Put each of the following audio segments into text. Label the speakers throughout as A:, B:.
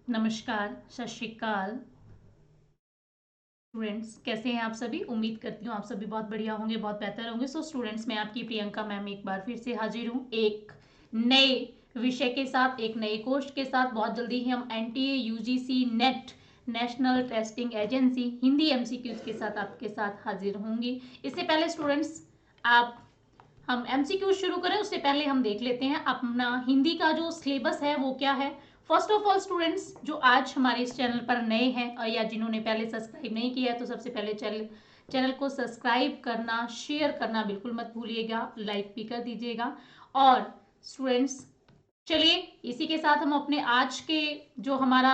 A: नमस्कार, सत श्री अकाल। स्टूडेंट्स कैसे हैं आप सभी। उम्मीद करती हूँ आप सभी बहुत बढ़िया होंगे, बहुत बेहतर होंगे। सो स्टूडेंट्स, मैं आपकी प्रियंका मैम एक बार फिर से हाजिर हूँ एक नए विषय के साथ, एक नए कोर्स के साथ। बहुत जल्दी ही हम NTA UGC net national testing agency Hindi MCQs के साथ आपके साथ हाजिर होंगी। इससे पहले स्टूडेंट्स, आप हम एमसीक्यू शुरू करें उससे पहले हम देख लेते हैं अपना हिंदी का जो सिलेबस है वो क्या है। फर्स्ट ऑफ ऑल स्टूडेंट्स, जो आज हमारे इस चैनल पर नए हैं और या जिन्होंने पहले सब्सक्राइब नहीं किया है, तो सबसे पहले चैनल को सब्सक्राइब करना, शेयर करना बिल्कुल मत भूलिएगा, लाइक भी कर दीजिएगा। और स्टूडेंट्स, चलिए इसी के साथ हम अपने आज के जो हमारा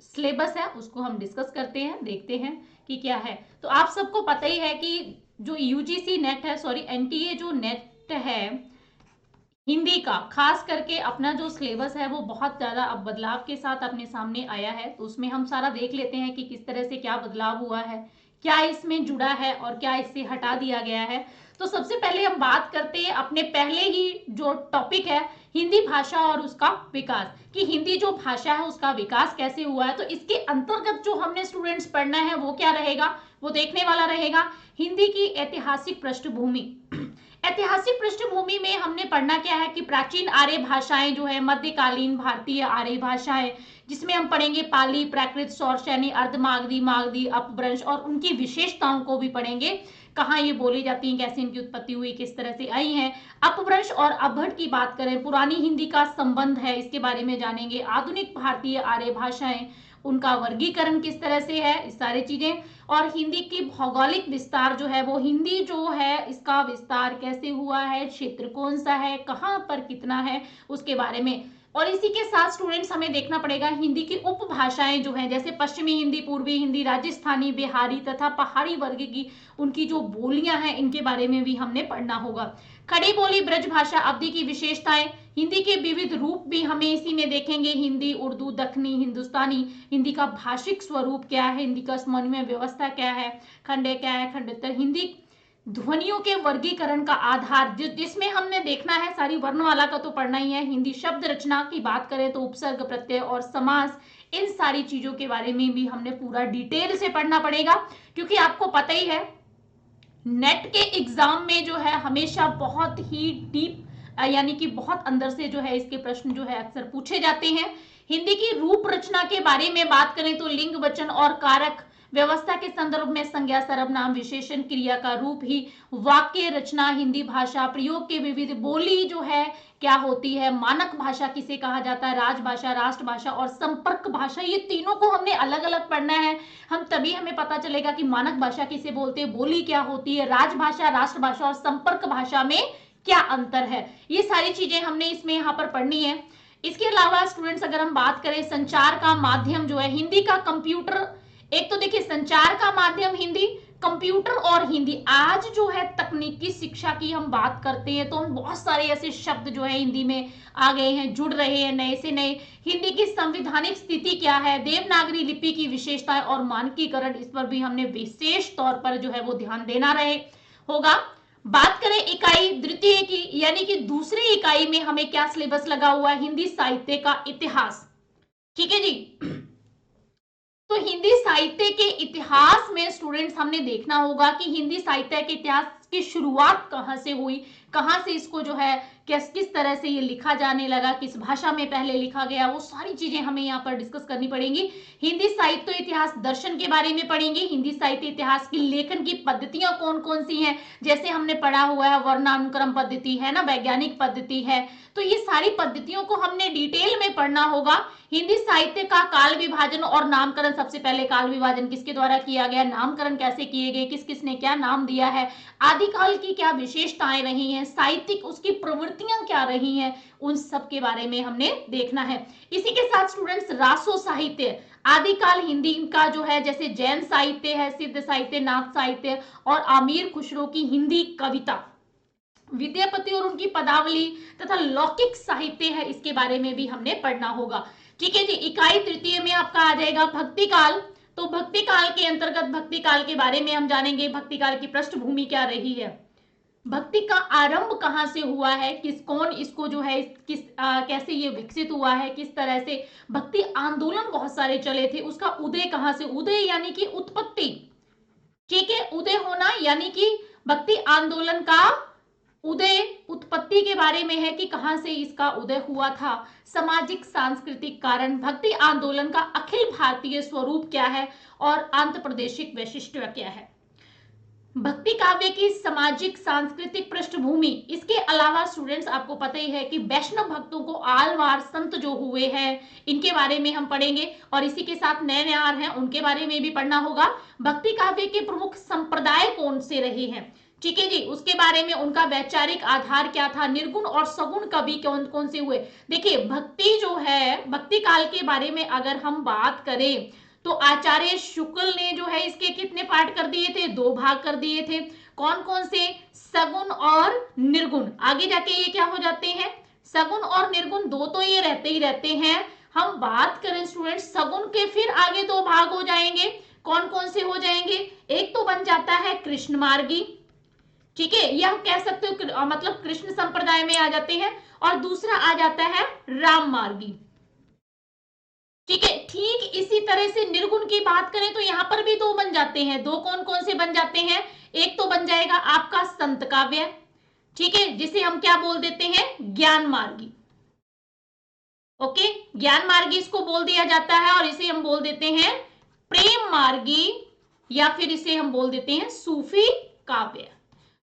A: सिलेबस है उसको हम डिस्कस करते हैं, देखते हैं कि क्या है। तो आप सबको पता ही है कि जो यूजीसी नेट है, सॉरी एनटीए जो नेट है हिंदी का, खास करके अपना जो सिलेबस है वो बहुत ज्यादा अब बदलाव के साथ अपने सामने आया है। तो उसमें हम सारा देख लेते हैं कि किस तरह से क्या बदलाव हुआ है, क्या इसमें जुड़ा है और क्या इससे हटा दिया गया है। तो सबसे पहले हम बात करते हैं अपने पहले ही जो टॉपिक है, हिंदी भाषा और उसका विकास, कि हिंदी जो भाषा है उसका विकास कैसे हुआ है। तो इसके अंतर्गत जो हमने स्टूडेंट्स पढ़ना है वो क्या रहेगा, वो देखने वाला रहेगा हिंदी की ऐतिहासिक पृष्ठभूमि। ऐतिहासिक पृष्ठभूमि में हमने पढ़ना क्या है कि प्राचीन आर्य भाषाएं जो है, मध्यकालीन भारतीय आर्य भाषाएं, जिसमें हम पढ़ेंगे पाली, प्राकृत, सौरसैनी, अर्धमागधी, मागधी, अपभ्रंश और उनकी विशेषताओं को भी पढ़ेंगे। कहाँ ये बोली जाती हैं, कैसे इनकी उत्पत्ति हुई, किस तरह से आई हैं। अपभ्रंश और अपभ्रट की बात करें, पुरानी हिंदी का संबंध है, इसके बारे में जानेंगे। आधुनिक भारतीय आर्य भाषाएं, उनका वर्गीकरण किस तरह से है, इस सारी चीजें। और हिंदी की भौगोलिक विस्तार जो है, वो हिंदी जो है इसका विस्तार कैसे हुआ है, क्षेत्र कौन सा है, कहाँ पर कितना है, उसके बारे में। और इसी के साथ स्टूडेंट्स हमें देखना पड़ेगा हिंदी की उपभाषाएं जो हैं, जैसे पश्चिमी हिंदी, पूर्वी हिंदी, राजस्थानी, बिहारी तथा पहाड़ी वर्ग की उनकी जो बोलियां हैं, इनके बारे में भी हमने पढ़ना होगा। खड़ी बोली ब्रज भाषा अवधि की विशेषताएं, हिंदी के विविध रूप भी हमें इसी में देखेंगे, हिंदी, उर्दू, दक्षिणी, हिंदुस्तानी। हिंदी का भाषिक स्वरूप क्या है, हिंदी का समन्वय व्यवस्था क्या है, खंडे क्या है, खंडेतर। हिंदी ध्वनियों के वर्गीकरण का आधार, जिसमें हमने देखना है, सारी वर्णमाला का तो पढ़ना ही है। हिंदी शब्द रचना की बात करें तो उपसर्ग, प्रत्यय और समास, इन सारी चीजों के बारे में भी हमने पूरा डिटेल से पढ़ना पड़ेगा, क्योंकि आपको पता ही है नेट के एग्जाम में जो है हमेशा बहुत ही डीप, यानी कि बहुत अंदर से जो है इसके प्रश्न जो है अक्सर पूछे जाते हैं। हिंदी की रूप रचना के बारे में बात करें तो लिंग, वचन और कारक व्यवस्था के संदर्भ में संज्ञा, सर्वनाम, विशेषण, क्रिया का रूप ही वाक्य रचना, हिंदी भाषा प्रयोग के विविध, बोली जो है क्या होती है, मानक भाषा किसे कहा जाता है, राजभाषा, राष्ट्रभाषा और संपर्क भाषा, ये तीनों को हमने अलग अलग पढ़ना है। हम तभी हमें पता चलेगा कि मानक भाषा किसे बोलते हैं, बोली क्या होती है, राजभाषा, राष्ट्रभाषा और संपर्क भाषा में क्या अंतर है। ये सारी चीजें हमने इसमें यहाँ पर पढ़नी है। इसके अलावा स्टूडेंट्स, अगर हम बात करें संचार का माध्यम जो है, हिंदी का कंप्यूटर, एक तो देखिए संचार का माध्यम हिंदी, कंप्यूटर और हिंदी। आज जो है तकनीकी शिक्षा की हम बात करते हैं तो हम बहुत सारे ऐसे शब्द जो है हिंदी में आ गए हैं, जुड़ रहे हैं नए से नए। हिंदी की संविधानिक स्थिति क्या है, देवनागरी लिपि की विशेषताएं और मानकीकरण, इस पर भी हमने विशेष तौर पर जो है वो ध्यान देना रहे होगा। बात करें इकाई द्वितीय की, यानी कि दूसरी इकाई में हमें क्या सिलेबस लगा हुआ है, हिंदी साहित्य का इतिहास। ठीक है जी। तो हिंदी साहित्य के इतिहास में स्टूडेंट्स हमने देखना होगा कि हिंदी साहित्य के इतिहास की शुरुआत कहां से हुई, कहां से इसको जो है किस तरह से ये लिखा जाने लगा, किस भाषा में पहले लिखा गया, वो सारी चीजें हमें यहाँ पर डिस्कस करनी पड़ेंगी। हिंदी साहित्य इतिहास दर्शन के बारे में पढ़ेंगे, हिंदी साहित्य इतिहास की लेखन की पद्धतियां कौन कौन सी हैं, जैसे हमने पढ़ा हुआ है वर्णानुक्रम पद्धति है ना, वैज्ञानिक पद्धति है। तो ये सारी पद्धतियों को हमने डिटेल में पढ़ना होगा। हिंदी साहित्य का काल विभाजन और नामकरण, सबसे पहले काल विभाजन किसके द्वारा किया गया, नामकरण कैसे किए गए, किस किसने क्या नाम दिया है, आदिकाल की क्या विशेषताएं रही हैं, साहित्यिक उसकी प्रवृत्तियां क्या रही हैं, उन सब के बारे में हमने देखना है। इसी के साथ स्टूडेंट्स रासो साहित्य, आदिकाल हिंदी का जो है, जैसे जैन साहित्य है, सिद्ध साहित्य, नाथ साहित्य और आमीर खुसरो की हिंदी कविता, विद्यापति और उनकी पदावली तथा लौकिक साहित्य है, इसके बारे में भी हमने पढ़ना होगा। ठीक है जी। इकाई तृतीय में आपका आ जाएगा भक्ति काल। तो भक्ति काल के अंतर्गत भक्ति काल के बारे में हम जानेंगे, भक्ति काल की पृष्ठभूमि क्या रही है, भक्ति का आरंभ कहाँ से हुआ है, कौन इसको जो है कैसे ये विकसित हुआ है, किस तरह से भक्ति आंदोलन बहुत सारे चले थे, उसका उदय कहाँ से, उदय यानी कि उत्पत्ति, ठीक है, उदय होना यानी कि भक्ति आंदोलन का उदय उत्पत्ति के बारे में है कि कहां से इसका उदय हुआ था। सामाजिक सांस्कृतिक कारण, भक्ति आंदोलन का अखिल भारतीय स्वरूप क्या है और आंध्र प्रदेशिक वैशिष्ट्य क्या है। भक्ति काव्य की सामाजिक सांस्कृतिक पृष्ठभूमि, इसके अलावा स्टूडेंट्स आपको पता ही है कि वैष्णव भक्तों को आलवार संत जो हुए हैं इनके बारे में हम पढ़ेंगे और इसी के साथ नए नयार हैं उनके बारे में भी पढ़ना होगा। भक्ति काव्य के प्रमुख संप्रदाय कौन से रहे हैं, ठीक है जी, उसके बारे में उनका वैचारिक आधार क्या था, निर्गुण और सगुण कवि कौन कौन से हुए। देखिए भक्ति जो है, भक्ति काल के बारे में अगर हम बात करें तो आचार्य शुक्ल ने जो है इसके कितने पार्ट कर दिए थे, 2 भाग कर दिए थे। कौन कौन से, सगुण और निर्गुण। आगे जाके ये क्या हो जाते हैं, सगुण और निर्गुण, 2 तो ये रहते ही रहते हैं। हम बात करें स्टूडेंट सगुण के, फिर आगे 2 भाग हो जाएंगे। कौन कौन से हो जाएंगे, एक तो बन जाता है कृष्ण मार्गी, ठीक है, यह हम कह सकते हो मतलब कृष्ण संप्रदाय में आ जाते हैं, और दूसरा आ जाता है राम मार्गी, ठीक है। ठीक इसी तरह से निर्गुण की बात करें तो यहां पर भी 2 बन जाते हैं। 2 कौन कौन से बन जाते हैं, एक तो बन जाएगा आपका संत काव्य, ठीक है, जिसे हम क्या बोल देते हैं, ज्ञान मार्गी, ओके, ज्ञान मार्गी इसको बोल दिया जाता है, और इसे हम बोल देते हैं प्रेम मार्गी, या फिर इसे हम बोल देते हैं सूफी काव्य।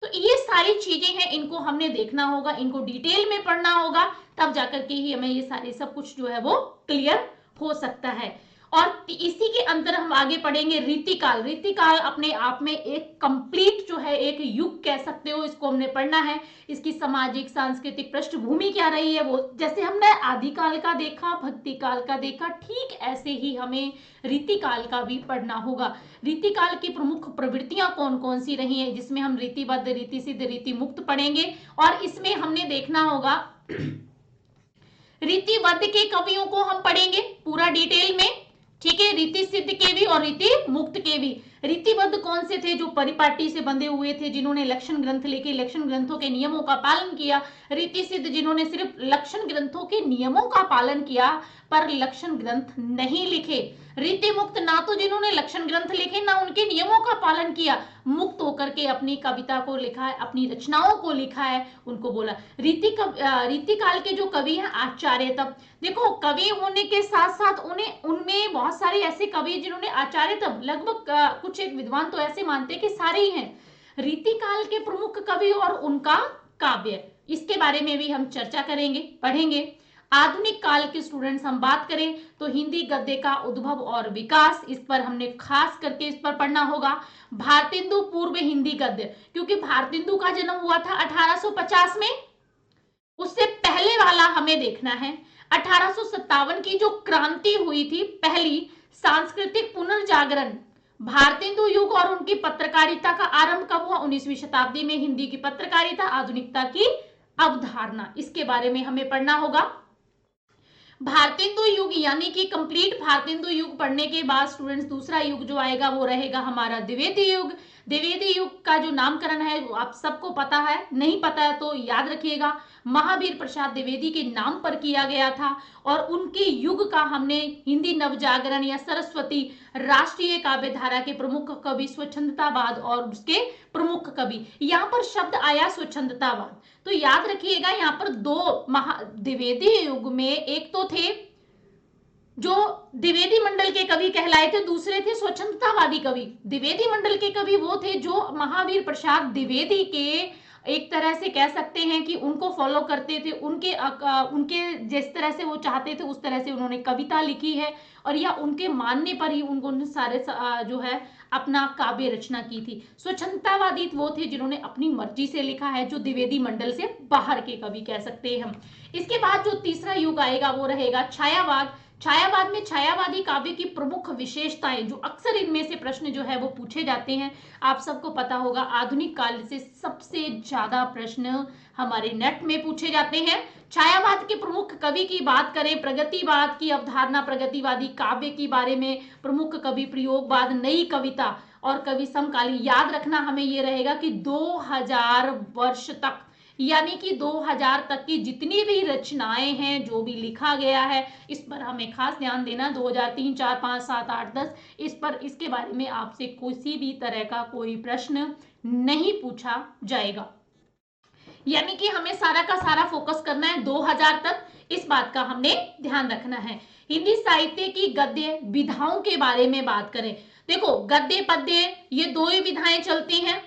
A: तो ये सारी चीजें हैं, इनको हमने देखना होगा, इनको डिटेल में पढ़ना होगा, तब जाकर के ही हमें ये सारे सब कुछ जो है वो क्लियर हो सकता है। और इसी के अंदर हम आगे पढ़ेंगे रीतिकाल। रीतिकाल अपने आप में एक कंप्लीट जो है एक युग कह सकते हो, इसको हमने पढ़ना है। इसकी सामाजिक सांस्कृतिक पृष्ठभूमि क्या रही है, वो जैसे हमने आदिकाल का देखा, भक्ति काल का देखा, ठीक ऐसे ही हमें रीतिकाल का भी पढ़ना होगा। रीतिकाल की प्रमुख प्रवृत्तियां कौन कौन सी रही हैं, जिसमें हम रीतिबद्ध, रीति सिद्ध, रीति मुक्त पढ़ेंगे, और इसमें हमने देखना होगा रीतिबद्ध के कवियों को हम पढ़ेंगे पूरा डिटेल में, ठीक है, रीति सिद्ध के भी और रीति मुक्त के भी। रीतिबद्ध कौन से थे, जो परिपाटी से बंधे हुए थे, जिन्होंने लक्षण ग्रंथ लिखे, लक्षण ग्रंथों के नियमों का पालन किया। रीति सिद्ध जिन्होंने सिर्फ लक्षण ग्रंथों के नियमों का पालन किया पर लक्षण ग्रंथ नहीं लिखे। रीति मुक्त ना तो जिन्होंने लक्षण ग्रंथ लिखे ना उनके नियमों का पालन किया, मुक्त होकर के अपनी कविता को लिखा है, अपनी रचनाओं को लिखा है, उनको बोला रीति काल के जो कवि हैं आचार्य। तब देखो कवि होने के साथ साथ उनमें बहुत सारे ऐसे कवि जिन्होंने आचार्य, तब लगभग कुछ एक विद्वान तो ऐसे मानते हैं कि सारे ही हैं रीति काल के प्रमुख कवि और उनका काव्य, इसके बारे में भी हम चर्चा करेंगे, पढ़ेंगे। आधुनिक काल के स्टूडेंट्स हम बात करें तो हिंदी गद्य का उद्भव और विकास, इस पर हमने खास करके इस पर पढ़ना होगा। भारतेंदु पूर्व हिंदी गद्य, क्योंकि भारतेंदु का जन्म हुआ था 1850 में, उससे पहले वाला हमें देखना है। 1857 की जो क्रांति हुई थी, पहली सांस्कृतिक पुनर्जागरण, भारतेंदु युग और उनकी पत्रकारिता का आरंभ कब हुआ, 19वीं शताब्दी में। हिंदी की पत्रकारिता, आधुनिकता की अवधारणा, इसके बारे में हमें पढ़ना होगा। भारतेंदु युग यानी कि कंप्लीट भारतेंदु युग पढ़ने के बाद स्टूडेंट्स दूसरा युग जो आएगा वो रहेगा हमारा द्विवेदी युग। द्विवेदी युग का जो नामकरण है वो आप सबको पता है, नहीं पता है तो याद रखिएगा, महावीर प्रसाद द्विवेदी के नाम पर किया गया था। और उनके युग का हमने हिंदी नवजागरण या सरस्वती राष्ट्रीय काव्य धारा के प्रमुख कवि स्वच्छंदतावाद और उसके प्रमुख कवि, यहाँ पर शब्द आया स्वच्छंदतावाद, तो याद रखिएगा यहाँ पर 2 द्विवेदी युग में एक तो थे जो द्विवेदी मंडल के कवि कहलाए थे, दूसरे थे स्वच्छंदतावादी कवि। द्विवेदी मंडल के कवि वो थे जो महावीर प्रसाद द्विवेदी के एक तरह से कह सकते हैं कि उनको फॉलो करते थे, उनके जिस तरह से वो चाहते थे उस तरह से उन्होंने कविता लिखी है, और या उनके मानने पर ही उनको सारे जो है अपना काव्य रचना की थी। स्वच्छंदतावादी वो थे जिन्होंने अपनी मर्जी से लिखा है, जो द्विवेदी मंडल से बाहर के कवि कह सकते हैं हम। इसके बाद जो तीसरा युग आएगा वो रहेगा छायावाद। छायावाद में छायावादी काव्य की प्रमुख विशेषताएं, जो अक्सर इनमें से प्रश्न जो है वो पूछे जाते हैं, आप सबको पता होगा आधुनिक काल से सबसे ज्यादा प्रश्न हमारे नेट में पूछे जाते हैं। छायावाद के प्रमुख कवि की बात करें, प्रगतिवाद की अवधारणा, प्रगतिवादी काव्य के बारे में प्रमुख कवि, प्रयोगवाद, नई कविता, और कवि समकालीन, याद रखना हमें ये रहेगा कि 2000 वर्ष तक, यानी कि 2000 तक की जितनी भी रचनाएं हैं, जो भी लिखा गया है, इस पर हमें खास ध्यान देना। 2003, 4, 5, 7, 8, 10 इस पर, इसके बारे में आपसे किसी भी तरह का कोई प्रश्न नहीं पूछा जाएगा। यानी कि हमें सारा का सारा फोकस करना है 2000 तक, इस बात का हमने ध्यान रखना है। हिंदी साहित्य की गद्य विधाओं के बारे में बात करें, देखो गद्य पद्य ये दो ही विधाएं चलती हैं,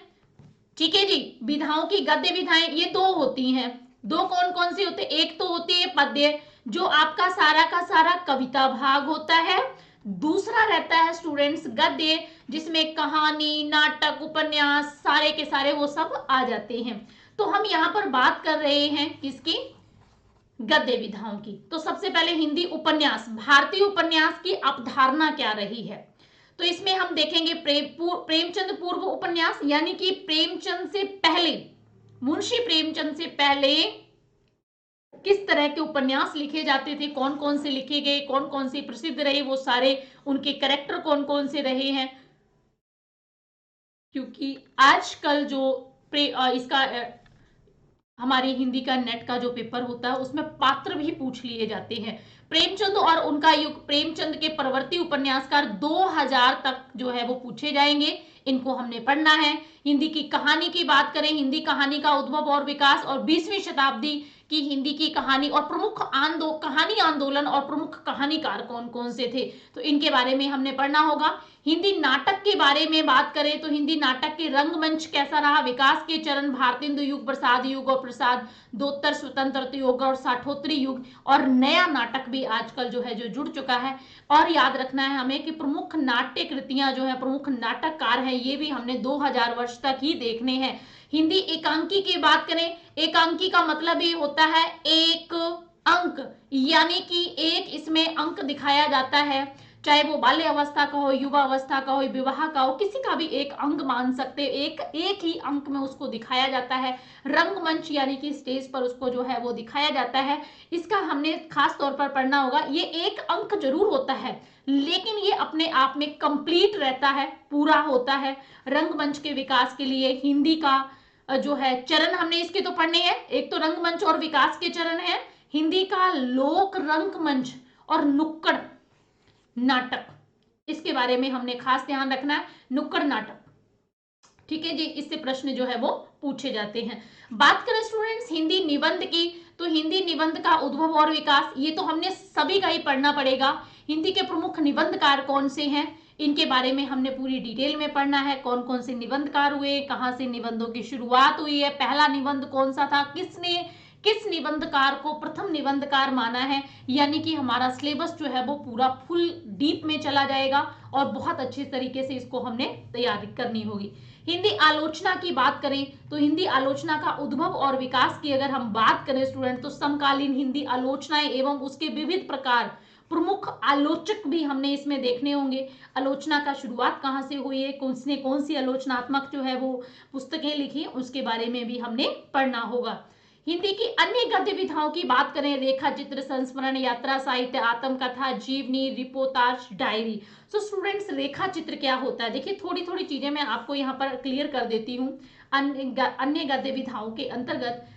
A: ठीक है जी। विधाओं की गद्य विधाएं ये दो होती हैं। दो कौन कौन सी होती है? एक तो होती है पद्य, जो आपका सारा का सारा कविता भाग होता है। दूसरा रहता है स्टूडेंट्स गद्य, जिसमें कहानी, नाटक, उपन्यास सारे के सारे वो सब आ जाते हैं। तो हम यहां पर बात कर रहे हैं किसकी? गद्य विधाओं की। तो सबसे पहले हिंदी उपन्यास, भारतीय उपन्यास की अवधारणा क्या रही है? तो इसमें हम देखेंगे प्रेमचंद पूर्व उपन्यास, यानी कि प्रेमचंद से पहले, मुंशी प्रेमचंद से पहले किस तरह के उपन्यास लिखे जाते थे, कौन कौन से लिखे गए, कौन कौन से प्रसिद्ध रहे, वो सारे उनके कैरेक्टर कौन कौन से रहे हैं। क्योंकि आजकल जो इसका हमारी हिंदी का नेट का जो पेपर होता है उसमें पात्र भी पूछ लिए जाते हैं। प्रेमचंद और उनका युग, प्रेमचंद के परवर्ती उपन्यासकार 2000 तक जो है वो पूछे जाएंगे, इनको हमने पढ़ना है। हिंदी की कहानी की बात करें, हिंदी कहानी का उद्भव और विकास और 20वीं शताब्दी की हिंदी की कहानी और प्रमुख कहानी आंदोलन और प्रमुख कहानीकार कौन कौन से थे, तो इनके बारे में हमने पढ़ना होगा। हिंदी नाटक के बारे में बात करें तो हिंदी नाटक के रंगमंच कैसा रहा, विकास के चरण, भारतेंदु युग, प्रसाद युग और प्रसाद दोत्तर स्वतंत्रता युग और साठोत्तरी युग, और नया नाटक भी आजकल जो है जो जुड़ चुका है। और याद रखना है हमें कि प्रमुख नाट्य कृतियां जो है, प्रमुख नाटककार हैं, ये भी हमने 2000 वर्ष तक ही देखने हैं। हिंदी एकांकी की बात करें, एकांकी का मतलब ये होता है एक अंक, यानी कि एक इसमें अंक दिखाया जाता है, चाहे वो बाल्य अवस्था का हो, युवा अवस्था का हो, विवाह का हो, किसी का भी एक अंग मान सकते, एक ही अंक में उसको दिखाया जाता है। रंगमंच यानी कि स्टेज पर उसको जो है वो दिखाया जाता है, इसका हमने खास तौर पर पढ़ना होगा। ये एक अंक जरूर होता है, लेकिन ये अपने आप में कंप्लीट रहता है, पूरा होता है। रंगमंच के विकास के लिए हिंदी का जो है चरण हमने इसके तो पढ़ने हैं, एक तो रंगमंच और विकास के चरण है। हिंदी का लोक रंगमंच और नुक्कड़ नाटक, इसके बारे में हमने खास ध्यान रखना है। नुक्कड़ नाटक, ठीक है जी, इससे प्रश्न जो है वो पूछे जाते हैं। बात करें स्टूडेंट्स हिंदी निबंध की, तो हिंदी निबंध का उद्भव और विकास ये तो हमने सभी का ही पढ़ना पड़ेगा। हिंदी के प्रमुख निबंधकार कौन से हैं, इनके बारे में हमने पूरी डिटेल में पढ़ना है। कौन कौन से निबंधकार हुए, कहां से निबंधों की शुरुआत हुई है, पहला निबंध कौन सा था, किसने किस निबंधकार को प्रथम निबंधकार माना है, यानी कि हमारा सिलेबस जो है वो पूरा फुल डीप में चला जाएगा और बहुत अच्छे तरीके से इसको हमने तैयारी करनी होगी। हिंदी आलोचना की बात करें तो हिंदी आलोचना का उद्भव और विकास की अगर हम बात करें स्टूडेंट, तो समकालीन हिंदी आलोचनाएं एवं उसके विविध प्रकार, प्रमुख आलोचक भी हमने इसमें देखने होंगे। आलोचना का शुरुआत कहाँ से हुई है, किसने कौन सी आलोचनात्मक जो है वो पुस्तकें लिखी, उसके बारे में भी हमने पढ़ना होगा। हिंदी की अन्य गद्य विधाओं की बात करें, रेखा चित्र, संस्मरण, यात्रा साहित्य, आत्मकथा, जीवनी, रिपोर्टाज, डायरी। सो स्टूडेंट्स रेखा चित्र क्या होता है, देखिए थोड़ी थोड़ी चीजें मैं आपको यहाँ पर क्लियर कर देती हूँ। अन्य गद्य विधाओं के अंतर्गत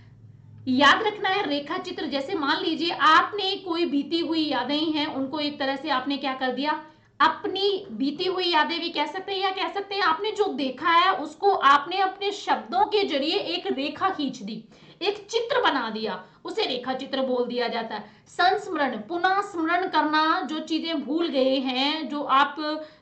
A: याद रखना है रेखा चित्र, जैसे मान लीजिए आपने कोई बीती हुई यादें हैं उनको एक तरह से आपने क्या कर दिया, अपनी बीती हुई यादें भी कह सकते हैं, या कह सकते हैं आपने जो देखा है उसको आपने अपने शब्दों के जरिए एक रेखा खींच दी, एक चित्र बना दिया, उसे रेखा चित्र बोल दिया जाता है। संस्मरण, पुनः स्मरण करना, जो चीजें भूल गए हैं, जो आप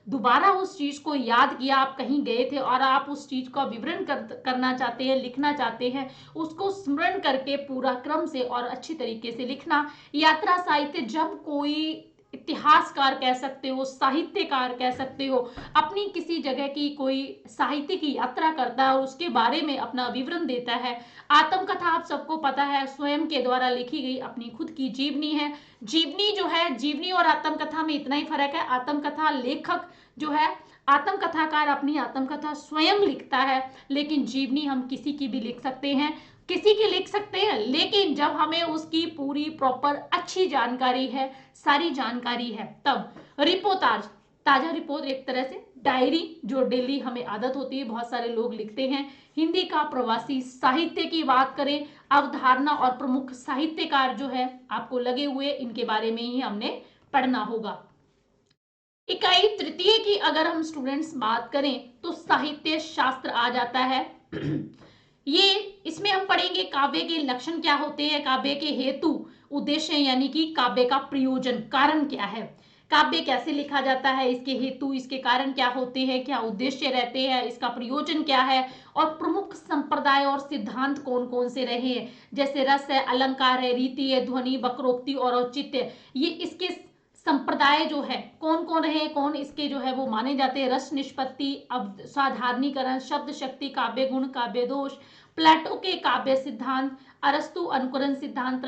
A: दोबारा उस चीज को याद किया, आप कहीं गए थे और आप उस चीज का विवरण करना चाहते हैं, लिखना चाहते हैं, उसको स्मरण करके पूरा क्रम से और अच्छी तरीके से लिखना। यात्रा साहित्य, जब कोई इतिहासकार कह सकते हो, साहित्यकार कह सकते हो, अपनी किसी जगह की कोई साहित्य की यात्रा करता है और उसके बारे में अपना विवरण देता है। आत्मकथा आप सबको पता है, स्वयं के द्वारा लिखी गई अपनी खुद की जीवनी है। जीवनी जो है, जीवनी और आत्मकथा में इतना ही फर्क है, आत्मकथा लेखक जो है, आत्मकथाकार अपनी आत्मकथा स्वयं लिखता है, लेकिन जीवनी हम किसी की भी लिख सकते हैं, किसी की लिख सकते हैं, लेकिन जब हमें उसकी पूरी प्रॉपर अच्छी जानकारी है, सारी जानकारी है, तब। रिपोर्टाज, ताजा रिपोर्ट एक तरह से डायरी, जो डेली हमें आदत होती है, बहुत सारे लोग लिखते हैं। हिंदी का प्रवासी साहित्य की बात करें, अवधारणा और प्रमुख साहित्यकार जो है आपको लगे हुए, इनके बारे में ही हमने पढ़ना होगा। इकाई तृतीय की अगर हम स्टूडेंट्स बात करें तो साहित्य शास्त्र आ जाता है। ये इसमें हम पढ़ेंगे काव्य के लक्षण क्या होते हैं, काव्य के हेतु उद्देश्य यानी कि काव्य का प्रयोजन कारण क्या है, काव्य कैसे लिखा जाता है, इसके हेतु इसके कारण क्या होते हैं, क्या उद्देश्य रहते हैं, इसका प्रयोजन क्या है, और प्रमुख संप्रदाय और सिद्धांत कौन कौन से रहे हैं, जैसे रस है, अलंकार है, रीति है, ध्वनि, वक्रोक्ति और औचित्य। ये इसके संप्रदाय जो है कौन कौन रहे, कौन इसके जो है वो माने जाते हैं, रस निष्पत्ति, साधारणीकरण, शब्द शक्ति, काव्य गुण, काव्य दोष, प्लेटो के काव्य सिद्धांत, अरस्तु अनुकरण सिद्धांत,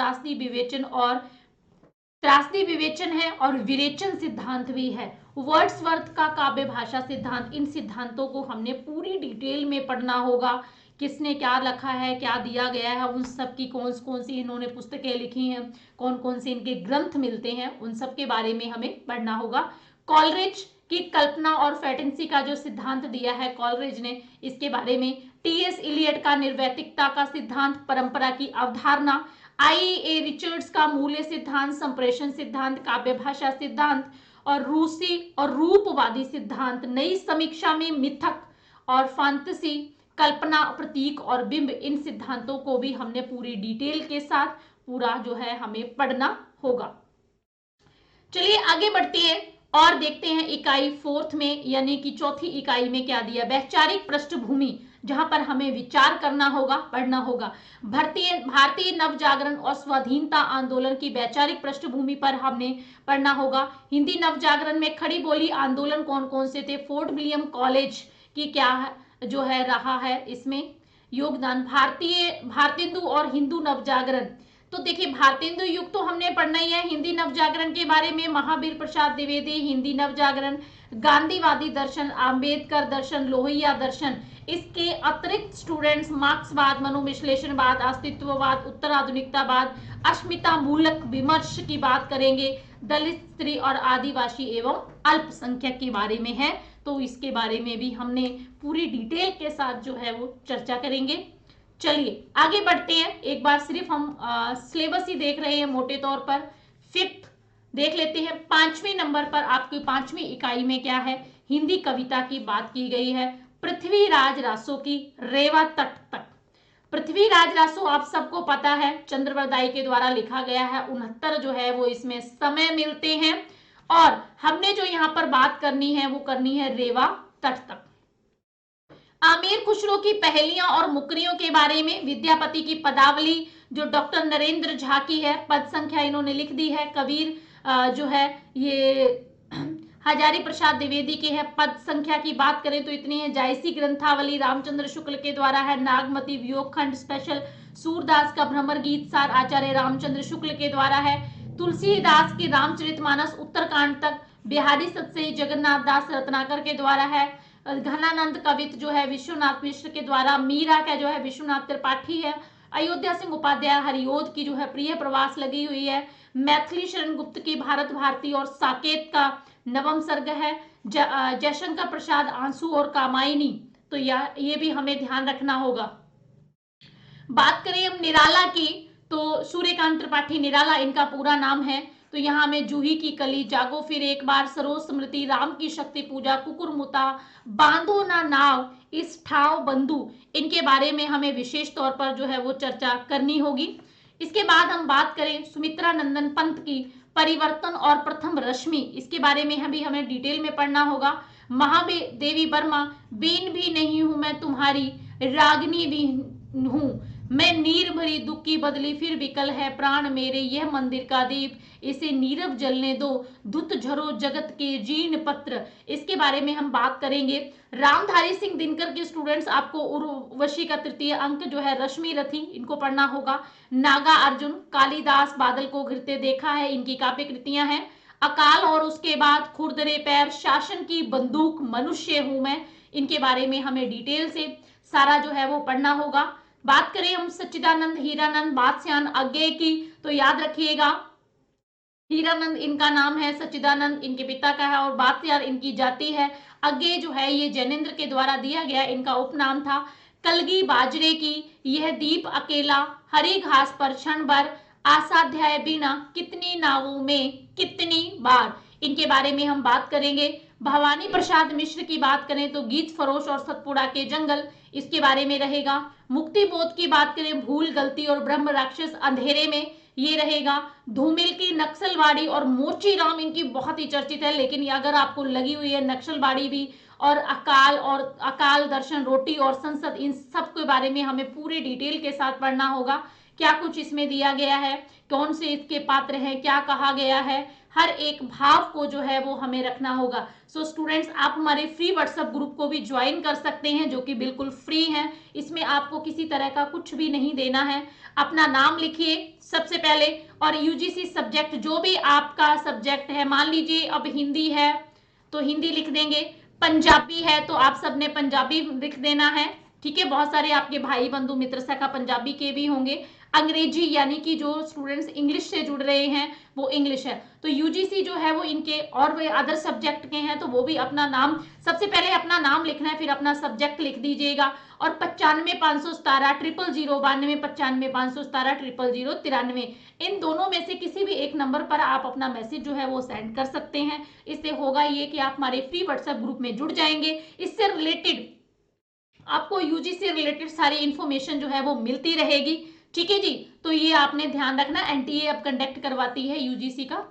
A: त्रासदी विवेचन है और विरेचन सिद्धांत भी है, वर्ड्सवर्थ का काव्य भाषा सिद्धांत। इन सिद्धांतों को हमने पूरी डिटेल में पढ़ना होगा, किसने क्या लिखा है, क्या दिया गया है, उन सब की कौन कौन सी इन्होंने पुस्तकें लिखी हैं, कौन कौन से इनके ग्रंथ मिलते हैं, उन सब के बारे में हमें पढ़ना होगा। कॉलरिज की कल्पना और फैटेंसी का जो सिद्धांत दिया है कॉलरिज ने, इसके बारे में। टी.एस. इलियट का निर्वैतिकता का सिद्धांत, परंपरा की अवधारणा, आई.ए. रिचर्ड्स का मूल्य सिद्धांत, संप्रेषण सिद्धांत, काव्य भाषा सिद्धांत और रूसी और रूपवादी सिद्धांत। नई समीक्षा में मिथक और फैंटेसी, कल्पना, प्रतीक और बिंब, इन सिद्धांतों को भी हमने पूरी डिटेल के साथ पूरा जो है हमें पढ़ना होगा। चलिए आगे बढ़ते हैं और देखते हैं इकाई फोर्थ में यानी कि चौथी इकाई में क्या दिया, वैचारिक पृष्ठभूमि, जहां पर हमें विचार करना होगा, पढ़ना होगा। भारतीय नव जागरण और स्वाधीनता आंदोलन की वैचारिक पृष्ठभूमि पर हमने पढ़ना होगा। हिंदी नव जागरण में खड़ी बोली आंदोलन कौन कौन से थे, फोर्ट विलियम कॉलेज की क्या जो है रहा है इसमें योगदान, भारतेंदु और हिंदू नव जागरण। तो देखिए भारतेंदु युग तो हमने पढ़ना ही है। हिंदी नव जागरण के बारे में महावीर प्रसाद द्विवेदी, हिंदी नव जागरण, गांधीवादी दर्शन, आंबेडकर दर्शन, लोहिया दर्शन। इसके अतिरिक्त स्टूडेंट्स मार्क्सवाद, मनोविश्लेषणवाद, अस्तित्ववाद, उत्तराधुनिकतावाद, अस्मिता मूलक विमर्श की बात करेंगे, दलित, स्त्री और आदिवासी एवं अल्पसंख्यक के बारे में है। तो इसके बारे में भी हमने पूरी डिटेल के साथ जो है वो चर्चा करेंगे। चलिए आगे बढ़ते हैं, एक बार सिर्फ हम सिलेबस ही देख रहे हैं मोटे तौर पर। फिफ्थ देख लेते हैं, 5वें नंबर पर आपकी 5वीं इकाई में क्या है, हिंदी कविता की बात की गई है। पृथ्वीराज रासो की रेवा तट तक। पृथ्वीराज रासो आप सबको पता है चंद्रवरदाई के द्वारा लिखा गया है। 69 जो है वो इसमें समय मिलते हैं और हमने जो यहाँ पर बात करनी है वो करनी है रेवा तट तक। आमिर खुसरो की पहेलियां और मुकरियों के बारे में, विद्यापति की पदावली जो डॉक्टर नरेंद्र झा की है, पद संख्या इन्होंने लिख दी है। कबीर जो है ये हजारी प्रसाद द्विवेदी के है। पद संख्या की बात करें तो इतनी है। जायसी ग्रंथावली रामचंद्र शुक्ल के द्वारा है। नागमती वियोग खंड स्पेशल, सूरदास का भ्रमर गीत सार आचार्य रामचंद्र शुक्ल के द्वारा है। तुलसीदास की रामचरितमानस उत्तरकांड तक, बिहारी सतसई जगन्नाथ दास रत्नाकर के द्वारा है। घनानंद कवित जो है विश्वनाथ मिश्र के द्वारा। मीरा का जो है विश्वनाथ त्रिपाठी है। अयोध्या सिंह उपाध्याय हरिओद की जो है प्रिय प्रवास लगी हुई है। मैथिली शरण गुप्त की भारत भारती और साकेत का नवम सर्ग है। जयशंकर प्रसाद आंसू और कामायनी, तो ये भी हमें ध्यान रखना होगा। बात करें हम निराला की तो सूर्यकांत त्रिपाठी निराला इनका पूरा नाम है। तो यहाँ में जूही की कली, जागो फिर एक बार, सरोज स्मृति, राम की शक्ति पूजा, कुकुरमुता, बांधो ना नाव, इस ठाव बंधु, इनके बारे में हमें विशेष तौर पर जो है वो चर्चा करनी होगी। इसके बाद हम बात करें सुमित्रा नंदन पंत की परिवर्तन और प्रथम रश्मि, इसके बारे में हमें डिटेल में पढ़ना होगा। महादेवी वर्मा, बीन भी नहीं हूं मैं तुम्हारी, रागनी भी हूं मैं, नीर भरी दुख की बदली फिर विकल है प्राण मेरे, यह मंदिर का दीप इसे नीरव जलने दो, धुत झरो जगत के जीर्ण पत्र, इसके बारे में हम बात करेंगे। रामधारी सिंह दिनकर के स्टूडेंट्स आपको उर्वशी का तृतीय अंक जो है रश्मि रथी, इनको पढ़ना होगा। नागा अर्जुन, कालिदास बादल को घिरते देखा है, इनकी काव्य कृतियां हैं। अकाल और उसके बाद, खुरदरे पैर, शासन की बंदूक, मनुष्य हूं मैं, इनके बारे में हमें डिटेल से सारा जो है वो पढ़ना होगा। बात करें हम सच्चिदानंद हीरानंद बादश्यान अज्ञे की, तो याद रखिएगा हीरानंद इनका नाम है, सच्चिदानंद इनके पिता का है, और बात्यार इनकी जाति है। अज्ञे जो है ये जैनेन्द्र के द्वारा दिया गया इनका उपनाम था। कलगी बाजरे की, यह दीप अकेला, हरी घास पर क्षण भर, असाध्याय बिना, कितनी नावों में, कितनी बार, इनके बारे में हम बात करेंगे। भवानी प्रसाद मिश्र की बात करें तो गीत फरोश और सतपुड़ा के जंगल, इसके बारे में रहेगा। मुक्ति बोध की बात करें, भूल गलती और ब्रह्म राक्षस अंधेरे में, ये रहेगा। धूमिल की नक्सलवाड़ी और मोची राम इनकी बहुत ही चर्चित है, लेकिन अगर आपको लगी हुई है नक्सलवाड़ी भी, और अकाल दर्शन, रोटी और संसद, इन सब के बारे में हमें पूरे डिटेल के साथ पढ़ना होगा। क्या कुछ इसमें दिया गया है, कौन से इसके पात्र हैं, क्या कहा गया है, हर एक भाव को जो है वो हमें रखना होगा। सो स्टूडेंट्स, आप हमारे फ्री व्हाट्सएप ग्रुप को भी ज्वाइन कर सकते हैं, जो कि बिल्कुल फ्री है। इसमें आपको किसी तरह का कुछ भी नहीं देना है। अपना नाम लिखिए सबसे पहले, और यूजीसी सब्जेक्ट, जो भी आपका सब्जेक्ट है, मान लीजिए अब हिंदी है तो हिंदी लिख देंगे, पंजाबी है तो आप सबने पंजाबी लिख देना है, ठीक है। बहुत सारे आपके भाई बंधु मित्र सखा पंजाबी के भी होंगे। अंग्रेजी यानी कि जो स्टूडेंट्स इंग्लिश से जुड़ रहे हैं वो इंग्लिश है, तो यूजीसी जो है वो इनके, और वे अदर सब्जेक्ट के हैं तो वो भी अपना नाम, सबसे पहले अपना नाम लिखना है, फिर अपना सब्जेक्ट लिख दीजिएगा। और 95 517 000 092, 95 517 000 093, इन दोनों में से किसी भी एक नंबर पर आप अपना मैसेज जो है वो सेंड कर सकते हैं। इससे होगा ये कि आप हमारे फ्री व्हाट्सएप ग्रुप में जुड़ जाएंगे। इससे रिलेटेड आपको यूजीसी से रिलेटेड सारी इंफॉर्मेशन जो है वो मिलती रहेगी, ठीक है जी। तो ये आपने ध्यान रखना, एनटीए अब कंडक्ट करवाती है, यूजीसी का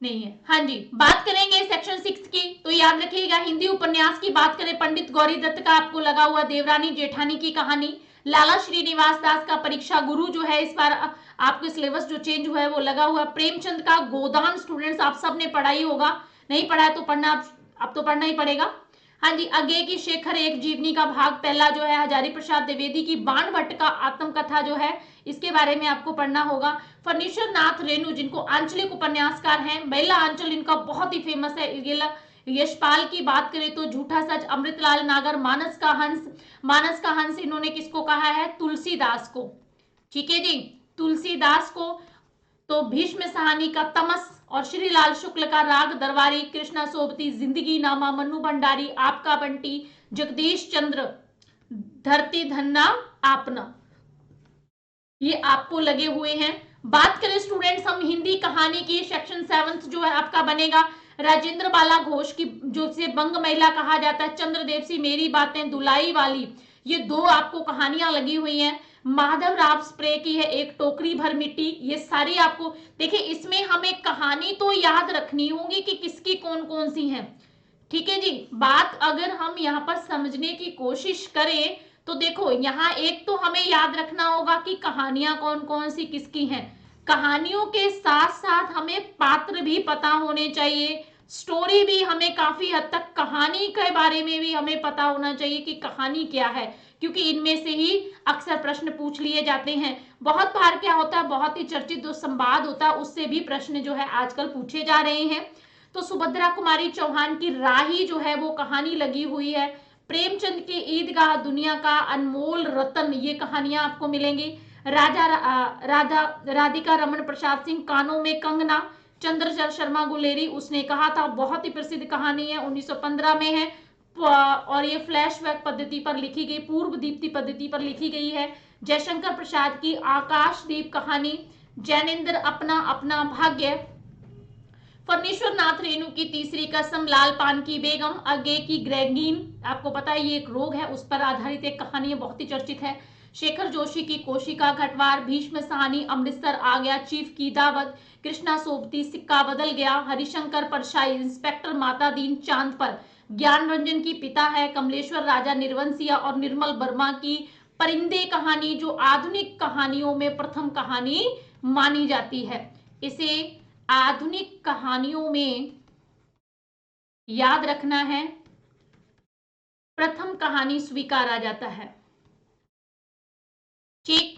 A: नहीं है। हाँ जी, बात करेंगे सेक्शन 6 की, तो याद रखिएगा। हिंदी उपन्यास की बात करें, पंडित गौरी दत्त का आपको लगा हुआ देवरानी जेठानी की कहानी। लाला श्रीनिवास दास का परीक्षा गुरु जो है, इस बार आपके सिलेबस जो चेंज हुआ है वो लगा हुआ। प्रेमचंद का गोदान, स्टूडेंट्स आप सबने पढ़ा ही होगा, नहीं पढ़ा है तो पढ़ना, अब तो पढ़ना ही पड़ेगा। हाँ जी, अज्ञे की शेखर एक जीवनी का भाग पहला जो है, हजारी प्रसाद द्विवेदी की बाण भट्ट का आत्मकथा जो है, इसके बारे में आपको पढ़ना होगा। फर्नीचर नाथ रेणु, जिनको आंचलिक उपन्यासकार हैं, महिला आंचल इनका बहुत ही फेमस है। यशपाल की बात करें तो झूठा सच, अमृतलाल नागर, मानस का हंस इन्होंने किसको कहा है, तुलसीदास को, ठीक है जी, तुलसीदास को। तो भीष्म सहानी का तमस, और श्रीलाल शुक्ल का राग दरबारी, कृष्णा सोबती जिंदगी नामा, मन्नू भंडारी आपका बंटी, जगदीश चंद्र धरती धन्ना आपना, ये आपको लगे हुए हैं। बात करें स्टूडेंट्स हम हिंदी कहानी की, सेक्शन 7 जो है आपका बनेगा राजेंद्र बाला घोष की, जो से बंग महिला कहा जाता है, चंद्रदेव सी मेरी बातें, दुलाई वाली, ये दो आपको कहानियां लगी हुई हैं। माधव राव स्प्रे की है एक टोकरी भर मिट्टी, ये सारी आपको, देखिए इसमें हमें कहानी तो याद रखनी होगी कि किसकी कौन कौन सी है, ठीक है जी। बात अगर हम यहाँ पर समझने की कोशिश करें तो देखो, यहाँ एक तो हमें याद रखना होगा कि कहानियां कौन कौन सी किसकी हैं। कहानियों के साथ साथ हमें पात्र भी पता होने चाहिए, स्टोरी भी हमें काफी हद तक, कहानी के बारे में भी हमें पता होना चाहिए कि कहानी क्या है, क्योंकि इनमें से ही अक्सर प्रश्न पूछ लिए जाते हैं। बहुत बार क्या होता है, बहुत ही चर्चित जो संवाद होता है उससे भी प्रश्न जो है आजकल पूछे जा रहे हैं। तो सुभद्रा कुमारी चौहान की राही जो है वो कहानी लगी हुई है। प्रेमचंद की ईदगाह, दुनिया का अनमोल रतन, ये कहानियां आपको मिलेंगी। राधिका रमन प्रसाद सिंह, कानों में कंगना, चंद्रचर शर्मा गुलेरी, उसने कहा था, बहुत ही प्रसिद्ध कहानी है, 1915 में है, और ये फ्लैशबैक पद्धति पर लिखी गई, पूर्व दीप्ति पद्धति पर लिखी गई है। जयशंकर प्रसाद की आकाशदीप कहानी, जैनेन्द्र अपना अपना भाग्य, फर्नीश्वर नाथ रेणु की तीसरी कसम, लाल पान की बेगम, अज्ञे की ग्रेगीन, आपको पता है ये एक रोग है, उस पर आधारित एक कहानी है, बहुत ही चर्चित है। शेखर जोशी की कोशिका घटवार, भीष्म सहानी, अमृतसर आ गया, चीफ की दावत, कृष्णा सोबती, सिक्का बदल गया, हरिशंकर परशाई, इंस्पेक्टर माता दीन चांद पर, ज्ञान रंजन की पिता है, कमलेश्वर राजा निर्वंशिया, और निर्मल वर्मा की परिंदे कहानी, जो आधुनिक कहानियों में प्रथम कहानी मानी जाती है। इसे आधुनिक कहानियों में याद रखना है, प्रथम कहानी स्वीकारा जाता है, ठीक,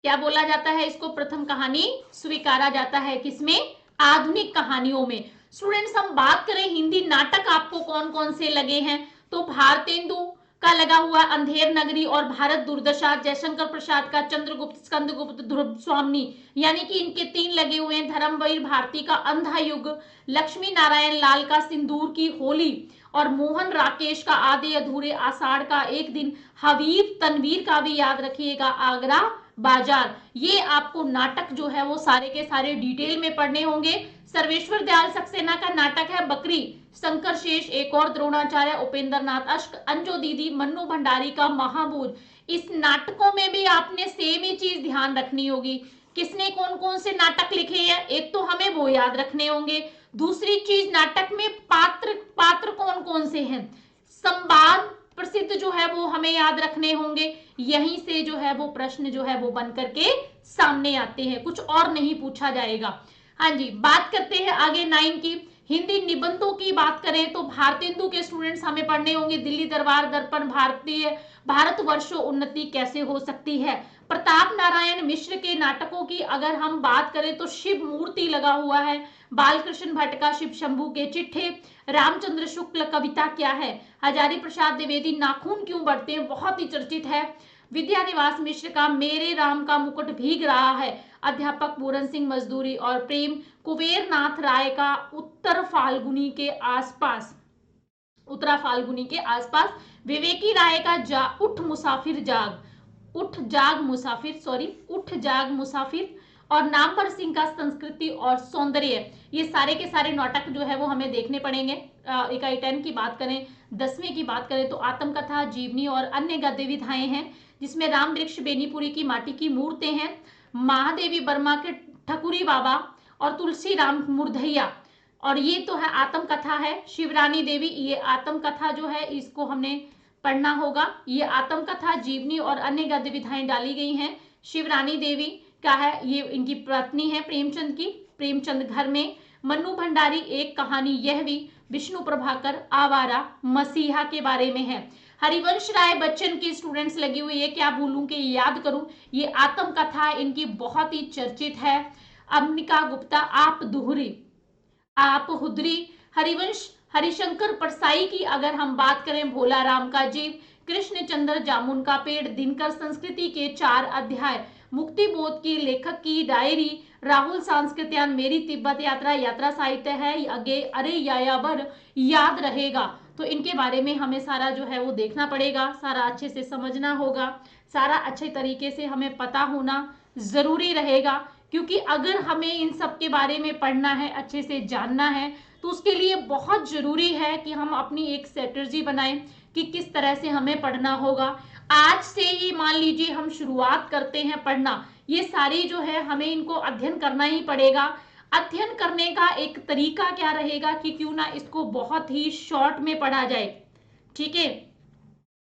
A: क्या बोला जाता है इसको, प्रथम कहानी स्वीकारा जाता है, किसमें, आधुनिक कहानियों में। स्टूडेंट्स हम बात करें हिंदी नाटक आपको कौन कौन से लगे हैं, तो भारतेंदु, का लगा हुआ अंधेर नगरी और भारत दुर्दशा, जयशंकर प्रसाद का चंद्रगुप्त, स्कंदगुप्त, ध्रुव स्वामी, यानी कि इनके 3 लगे हुए हैं। धर्मवीर भारती का अंधा युग, लक्ष्मी नारायण लाल का सिंदूर की होली और मोहन राकेश का आधे अधूरे आषाढ़ का एक दिन, हबीब तनवीर का भी याद रखिएगा आगरा बाजार। ये आपको नाटक जो है वो सारे के सारे डिटेल में पढ़ने होंगे। सर्वेश्वर दयाल सक्सेना का नाटक है बकरी, शंकर शेष एक और, द्रोणाचार्य, उपेंद्र नाथ अश्क, अंजो दीदी, मन्नू भंडारी का महाबोध। इस नाटकों में भी आपने सेम ही चीज ध्यान रखनी होगी, किसने कौन कौन से नाटक लिखे हैं, एक तो हमें वो याद रखने होंगे। दूसरी चीज, नाटक में पात्र कौन कौन से हैं, संवाद प्रसिद्ध जो है वो हमें याद रखने होंगे। यहीं से जो है वो प्रश्न जो है वो बन करके सामने आते हैं, कुछ और नहीं पूछा जाएगा। हाँ जी, बात करते हैं आगे 9 की। हिंदी निबंधों की बात करें तो भारतेंदु के स्टूडेंट्स हमें पढ़ने होंगे। दिल्ली दरबार दर्पण, भारतवर्षों उन्नति कैसे हो सकती है। प्रताप नारायण मिश्र के नाटकों की अगर हम बात करें तो शिव मूर्ति लगा हुआ है। बालकृष्ण भट्ट का शिव शंभू के चिट्ठे, रामचंद्र शुक्ल कविता क्या है, हजारी प्रसाद द्विवेदी नाखून क्यों बढ़ते हैं, बहुत ही चर्चित है। विद्यानिवास मिश्र का मेरे राम का मुकुट भीग रहा है, अध्यापक पूरन सिंह मजदूरी और प्रेम कुबेर नाथ राय का उत्तरा फाल्गुनी के आसपास, विवेकी राय का उठ जाग मुसाफिर और नामवर सिंह का संस्कृति और सौंदर्य। ये सारे के सारे नाटक जो है वो हमें देखने पड़ेंगे। इकाई 10 की बात करें, 10वें की बात करें तो आत्मकथा, जीवनी और अन्य गद्य विधाएं हैं, जिसमें राम वृक्ष बेनीपुरी की माटी की मूर्तें हैं, महादेवी वर्मा के ठकुरी बाबा और तुलसी राम मुर्धैया, और ये तो है आत्मकथा है। शिवरानी देवी, ये आत्मकथा जो है इसको हमने पढ़ना होगा। ये आत्मकथा, जीवनी और अन्य गद्य विधाएं डाली गई हैं। शिवरानी देवी का है, ये इनकी पत्नी है प्रेमचंद की, प्रेमचंद घर में। मन्नू भंडारी एक कहानी यह भी, विष्णु प्रभाकर आवारा मसीहा के बारे में है। हरिवंश राय बच्चन की स्टूडेंट्स लगी हुई है, क्या भूलूं कि याद करूं, ये आत्मकथा इनकी बहुत ही चर्चित है। अम्बिका गुप्ता आप हुदरी, हरिवंश हरिशंकर परसाई की अगर हम बात करें, भोला राम का जीव, कृष्णचंद्र जामुन का पेड़, दिनकर संस्कृति के 4 अध्याय, मुक्ति बोध की लेखक की डायरी, राहुल सांस्कृत्यान मेरी तिब्बत यात्रा साहित्य है, अरे यायावर याद रहेगा। तो इनके बारे में हमें सारा जो है वो देखना पड़ेगा, सारा अच्छे से समझना होगा, सारा अच्छे तरीके से हमें पता होना जरूरी रहेगा, क्योंकि अगर हमें इन सब के बारे में पढ़ना है, अच्छे से जानना है, तो उसके लिए बहुत जरूरी है कि हम अपनी एक स्ट्रेटजी बनाएं कि किस तरह से हमें पढ़ना होगा। आज से ही मान लीजिए हम शुरुआत करते हैं पढ़ना, ये सारी जो है हमें इनको अध्ययन करना ही पड़ेगा। अध्ययन करने का एक तरीका क्या रहेगा कि क्यों ना इसको बहुत ही शॉर्ट में पढ़ा जाए, ठीक है।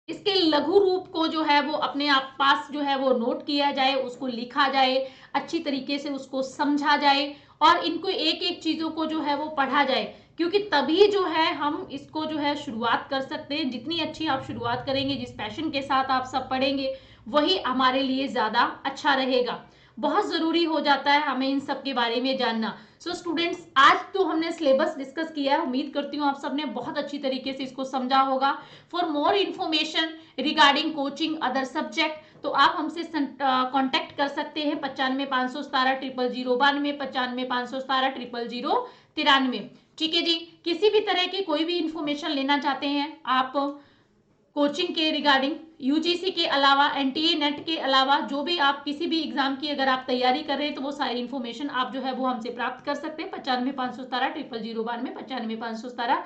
A: इसके लघु रूप को जो है वो अपने आप पास जो है वो नोट किया जाए, उसको लिखा जाए, अच्छी तरीके से उसको समझा जाए और इनको एक एक चीजों को जो है वो पढ़ा जाए, क्योंकि तभी जो है हम इसको जो है शुरुआत कर सकते हैं। जितनी अच्छी आप शुरुआत करेंगे, जिस पैशन के साथ आप सब पढ़ेंगे, वही हमारे लिए ज्यादा अच्छा रहेगा। बहुत जरूरी हो जाता है हमें इन सब के बारे में जानना। सो स्टूडेंट्स, आज तो हमने सिलेबस डिस्कस किया है, उम्मीद करती हूँ आप सबने बहुत अच्छी तरीके से इसको समझा होगा। For more information regarding coaching other subject, तो आप हमसे कांटेक्ट कर सकते हैं 95 517 000 092 95 517 000 ठीक है जी। किसी भी तरह की कोई भी इंफॉर्मेशन लेना चाहते हैं आप कोचिंग के रिगार्डिंग, यूजीसी के अलावा, एनटीए नेट के अलावा, जो भी आप किसी भी एग्जाम की अगर आप तैयारी कर रहे हैं, तो वो सारी इन्फॉर्मेशन आप जो है वो हमसे प्राप्त कर सकते हैं 95 517 000 092 95 517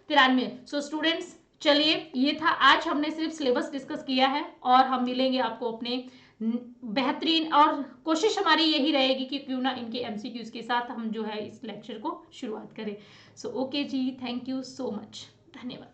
A: 000 सो स्टूडेंट्स, चलिए ये था आज हमने सिर्फ सिलेबस डिस्कस किया है, और हम मिलेंगे आपको अपने बेहतरीन, और कोशिश हमारी यही रहेगी कि क्यों ना इनके एमसीक्यूज के साथ हम जो है इस लेक्चर को शुरुआत करें। सो ओके जी, थैंक यू सो मच, धन्यवाद।